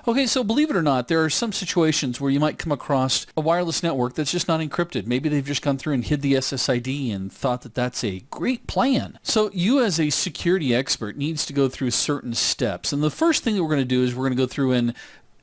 Okay, so believe it or not, there are some situations where you might come across a wireless network that's just not encrypted. Maybe they've just gone through and hid the SSID and thought that that's a great plan. So you as a security expert needs to go through certain steps. And the first thing that we're going to do is we're going to go through and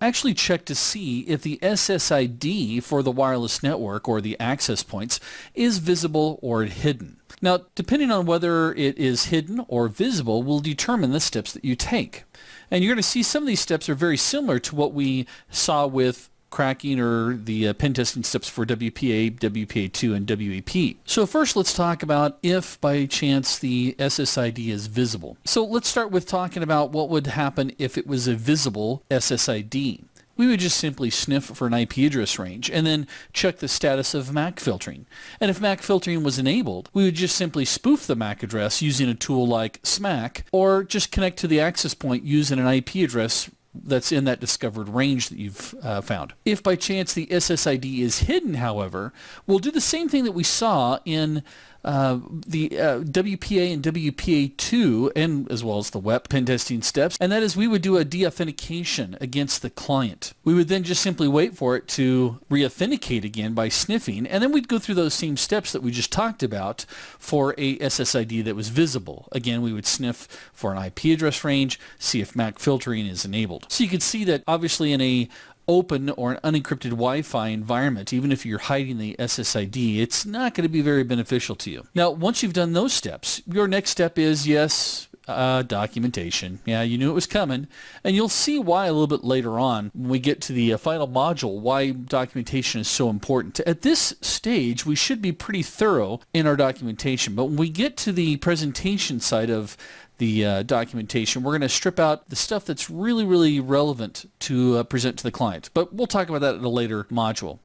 actually check to see if the SSID for the wireless network or the access points is visible or hidden. Now, depending on whether it is hidden or visible will determine the steps that you take. And you're going to see some of these steps are very similar to what we saw with cracking or the pen testing steps for WPA, WPA2, and WEP. So first let's talk about if by chance the SSID is visible. So let's start with talking about what would happen if it was a visible SSID. We would just simply sniff for an IP address range and then check the status of MAC filtering. And if MAC filtering was enabled, we would just simply spoof the MAC address using a tool like SMAC, or just connect to the access point using an IP address that's in that discovered range that you've found. If by chance the SSID is hidden, however, we'll do the same thing that we saw in the WPA and WPA2, and as well as the WEP pen testing steps, and that is we would do a deauthentication against the client. We would then just simply wait for it to reauthenticate again by sniffing, and then we'd go through those same steps that we just talked about for a SSID that was visible. Again, we would sniff for an IP address range, see if MAC filtering is enabled. So you can see that obviously in a open or an unencrypted Wi-Fi environment, even if you're hiding the SSID, it's not going to be very beneficial to you. Now, once you've done those steps, your next step is, yes, documentation. Yeah, you knew it was coming, and you'll see why a little bit later on when we get to the final module, why documentation is so important. At this stage, we should be pretty thorough in our documentation, but when we get to the presentation side of the documentation, we're going to strip out the stuff that's really relevant to present to the client. But we'll talk about that in a later module.